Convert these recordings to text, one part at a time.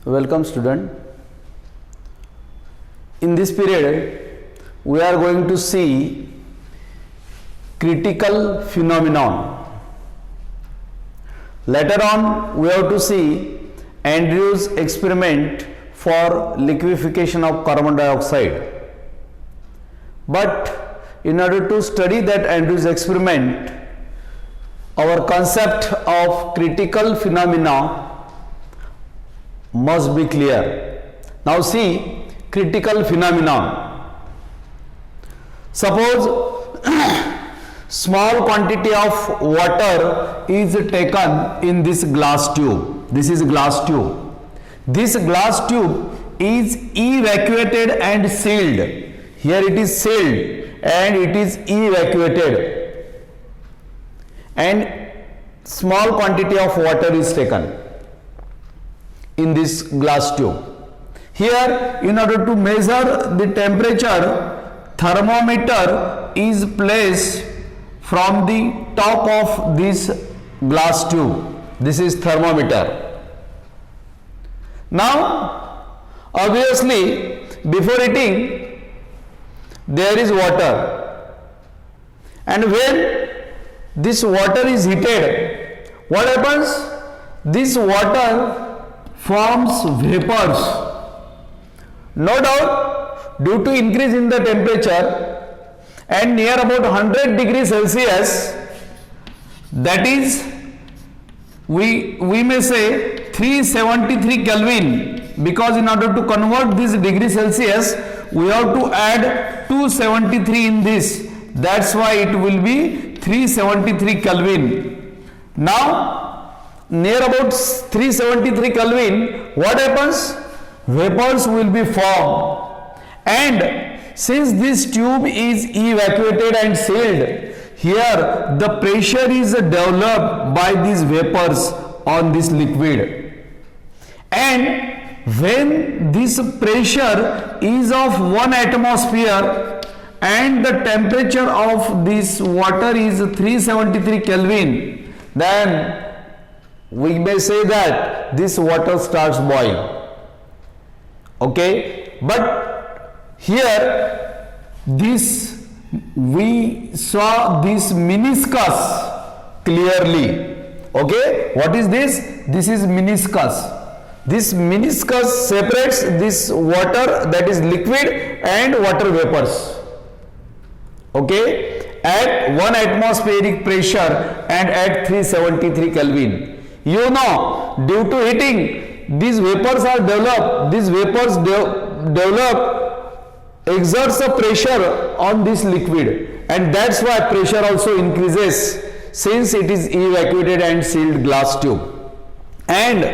Welcome student. In this period we are going to see critical phenomenon. Later on we have to see Andrews experiment for liquefaction of carbon dioxide. But in order to study that Andrews experiment, our concept of critical phenomena must be clear. Now see critical phenomenon. Suppose small quantity of water is taken in this glass tube. This is glass tube. This glass tube is evacuated and sealed. Here it is sealed and it is evacuated, and small quantity of water is taken in this glass tube. Here, in order to measure the temperature, thermometer is placed from the top of this glass tube. This is thermometer. Now, obviously, before eating, there is water, and when this water is heated, what happens? This water forms vapors. No doubt, due to increase in the temperature and near about 100 degrees Celsius, that is, we may say 373 Kelvin, because in order to convert this degree Celsius, we have to add 273 in this. That's why it will be 373 Kelvin. Now, near about 373 Kelvin, what happens? Vapors will be formed, and since this tube is evacuated and sealed, here the pressure is developed by these vapors on this liquid, and when this pressure is of 1 atmosphere and the temperature of this water is 373 Kelvin, then we may say that this water starts boiling. Okay, but here this we saw this meniscus clearly. Okay, what is this? This is meniscus. This meniscus separates this water, that is liquid, and water vapors. Okay, at 1 atmospheric pressure and at 373 Kelvin. You know, due to heating, these vapors are developed. These vapors exerts a pressure on this liquid, and that's why pressure also increases since it is evacuated and sealed glass tube. And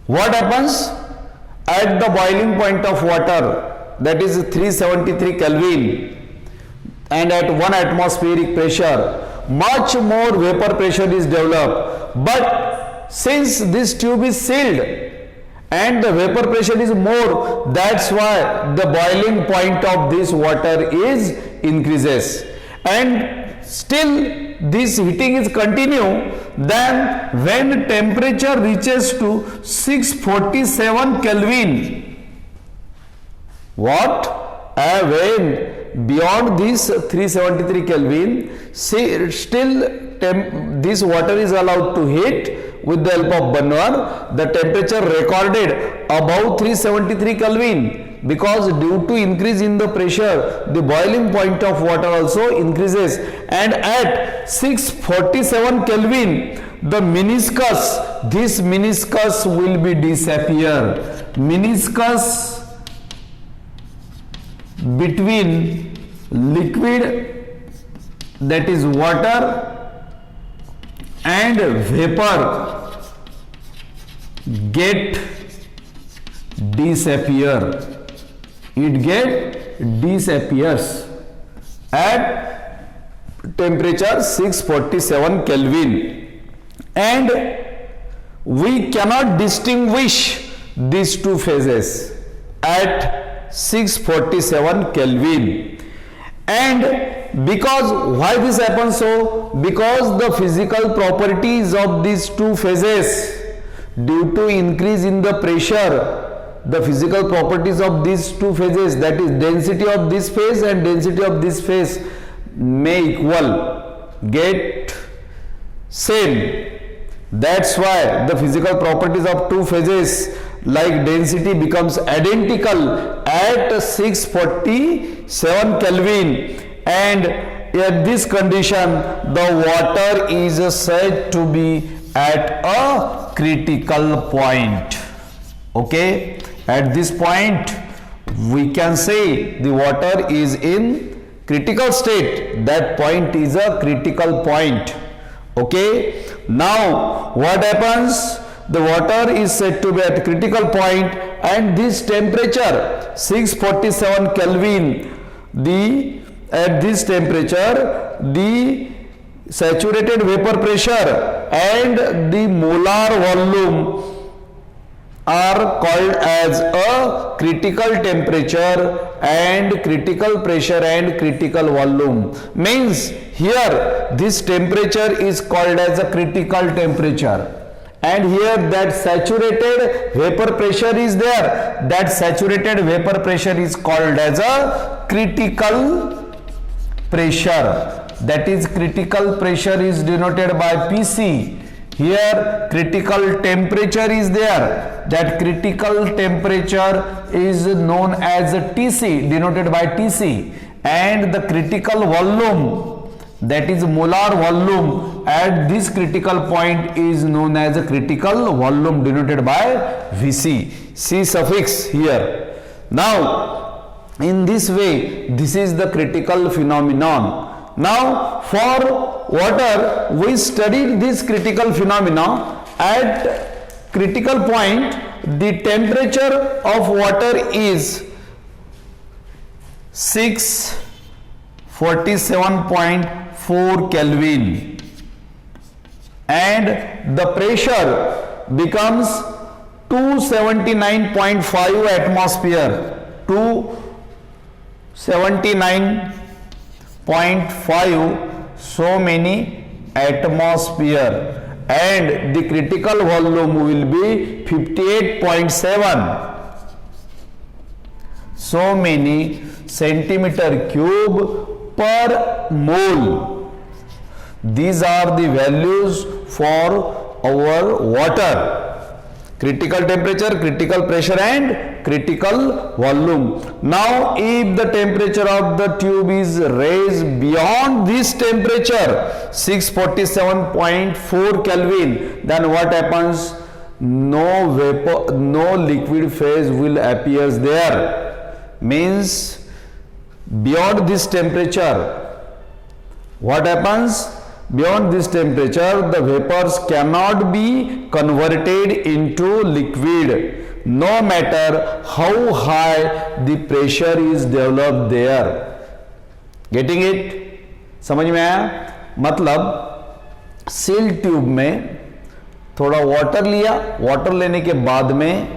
what happens at the boiling point of water, that is 373 Kelvin, and at 1 atmospheric pressure, much more vapor pressure is developed. But since this tube is sealed and the vapor pressure is more, that's why the boiling point of this water is increases, and still this heating is continue. Then when temperature reaches to 647 Kelvin, what? When beyond this 373 Kelvin, still this water is allowed to heat with the help of burner. The temperature recorded above 373 Kelvin, because due to increase in the pressure, the boiling point of water also increases, and at 647 Kelvin, the meniscus, this meniscus will be disappear. Meniscus between liquid, that is water, and vapor get disappear. It disappears at temperature 647 Kelvin, and we cannot distinguish these two phases at 647 Kelvin. And because why this happens so? Because the physical properties of these two phases, due to increase in the pressure, the physical properties of these two phases, that is density of this phase and density of this phase, may equal, get same. That's why the physical properties of two phases like density becomes identical at 647 Kelvin, and at this condition the water is said to be at a critical point. Okay, at this point we can say the water is in critical state. That point is a critical point. Okay, now what happens? The water is said to be at critical point, and this temperature 647 Kelvin, at this temperature the saturated vapor pressure and the molar volume are called as a critical temperature and critical pressure and critical volume. Means here this temperature is called as a critical temperature, and here that saturated vapor pressure is there. That saturated vapor pressure is called as a critical pressure. That is, critical pressure is denoted by PC. Here critical temperature is there. That critical temperature is known as TC, denoted by TC, and the critical volume, that is molar volume, at this critical point is known as a critical volume, denoted by VC. C suffix here. Now in this way, this is the critical phenomenon. Now for water, we studied this critical phenomena. At critical point, the temperature of water is 647.4 Kelvin, and the pressure becomes 279.5 atmosphere. 279.5 so many atmosphere, and the critical volume will be 58.7 so many centimeter cube per mole. These are the values for our water: critical temperature, critical pressure and critical volume. Now if the temperature of the tube is raised beyond this temperature 647.4 Kelvin, then what happens? No vapor, no liquid phase will appear there. Means beyond this temperature, what happens? Beyond this temperature, the vapors cannot be converted into liquid, no matter how high the pressure is developed there. Getting it? समझ में आया? मतलब seal tube में थोड़ा water लिया, water लेने के बाद में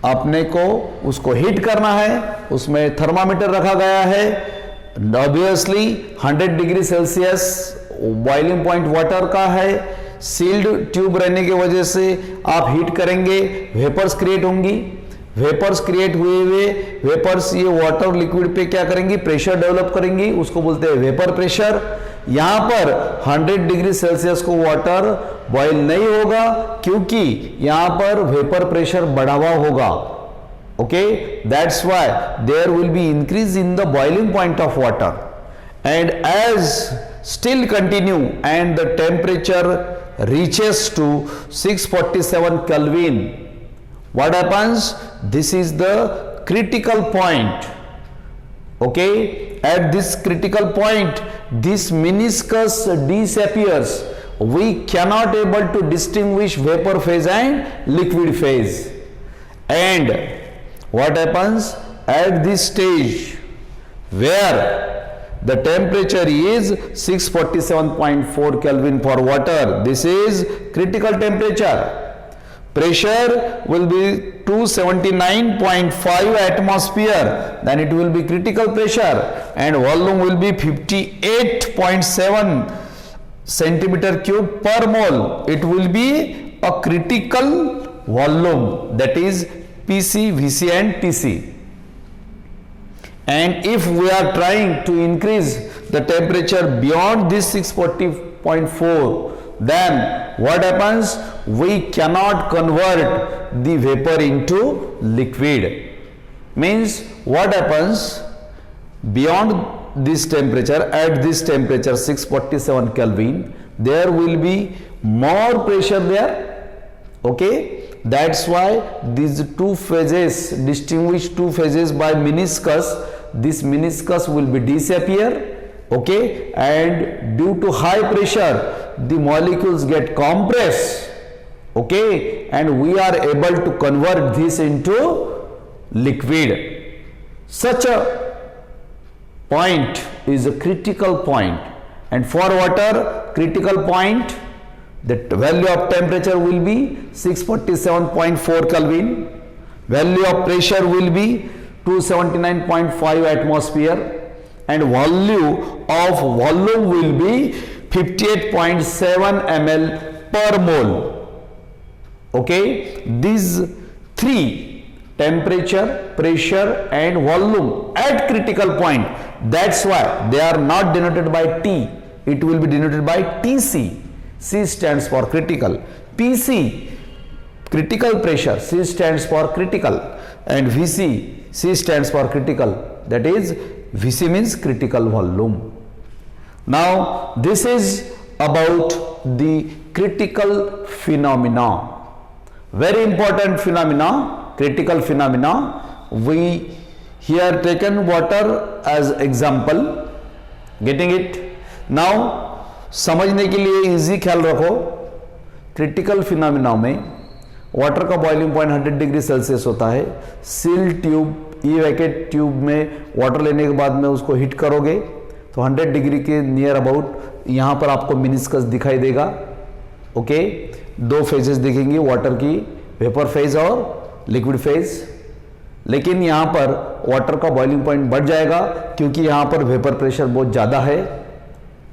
अपने को उसको हीट करना है, उसमें थर्मामीटर रखा गया है, obviously 100 degree Celsius boiling point water का है। सील्ड ट्यूब रहने की वजह से आप हीट करेंगे, वेपर्स क्रिएट होंगी, वेपर्स क्रिएट हुए वेपर्स ये वाटर लिक्विड पे क्या करेंगी? प्रेशर डेवलप करेंगी, उसको बोलते हैं वेपर प्रेशर। यहां पर 100 डिग्री सेल्सियस को वाटर बॉयल नहीं होगा, क्योंकि यहां पर वेपर प्रेशर बढ़ा हुआ होगा। Okay, that's why there will be increase in the boiling point of water, and as still continue and the temperature reaches to 647 Kelvin, what happens? This is the critical point. Okay, at this critical point this meniscus disappears. We cannot able to distinguish vapor phase and liquid phase. And what happens at this stage where the temperature is 647.4 Kelvin for water? This is critical temperature. Pressure will be 279.5 atmosphere, then it will be critical pressure, and volume will be 58.7 centimeter cube per mole. It will be a critical volume, that is PC, VC and TC. And if we are trying to increase the temperature beyond this 640.4, then what happens? We cannot convert the vapor into liquid. Means what happens? Beyond this temperature, at this temperature 647 Kelvin, there will be more pressure there. Okay, that's why these two phases, distinguished two phases by meniscus, this meniscus will be disappear. Okay, and due to high pressure, the molecules get compressed. Okay, and we are able to convert this into liquid. Such a point is a critical point, and for water, critical point, the value of temperature will be 647.4 Kelvin, value of pressure will be 279.5 atmosphere, and volume will be 58.7 ml per mole. Okay, these three, temperature, pressure and volume at critical point, that's why they are not denoted by T, it will be denoted by TC. C stands for critical, PC critical pressure, C stands for critical, and VC, C stands for critical, that is VC means critical volume. Now this is about the critical phenomena, very important phenomena, critical phenomena. We here taken water as example, getting it? Now समझने के लिए easy ख्याल रखो, critical phenomena में water का boiling point 100 degree Celsius होता है। Seal tube, ई वैकेट tube में वाटर लेने के बाद में उसको हीट करोगे तो 100 डिग्री के नियर अबाउट यहाँ पर आपको मिनिस्कस दिखाई देगा। ओके, दो फेजेस दिखेंगी वाटर की, वेपर फेज और लिक्विड फेज। लेकिन यहाँ पर वाटर का बॉइलिंग पॉइंट बढ़ जाएगा क्योंकि यहाँ पर वेपर प्रेशर बहुत ज़्यादा है।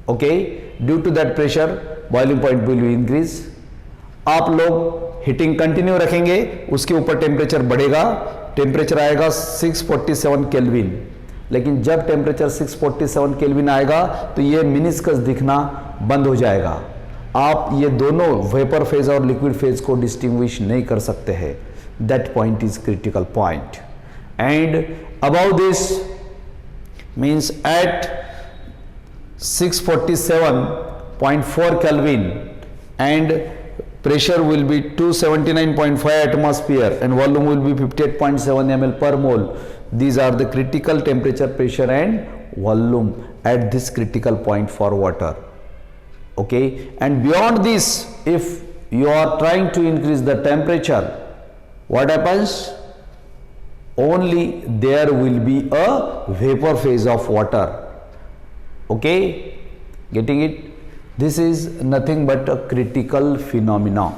Okay, due to that pressure boiling point will be increase. आप लोग हीटिंग कंटिन्यू रखेंगे, उसके ऊपर टेम्परेचर बढ़ेगा, टेम्परेचर आएगा 647 केल्विन। लेकिन जब टेम्परेचर 647 केल्विन आएगा तो ये मिनिस्कस दिखना बंद हो जाएगा। आप ये दोनों वेपर फेज और लिक्विड फेज को डिस्टिंग्विश नहीं कर सकते हैं। That point is critical point. And above this means at 647.4 Kelvin and pressure will be 279.5 atmosphere and volume will be 58.7 ml per mole. These are the critical temperature, pressure and volume at this critical point for water. Okay, and beyond this, if you are trying to increase the temperature, what happens? Only there will be a vapor phase of water. Okay, getting it? This is nothing but a critical phenomena.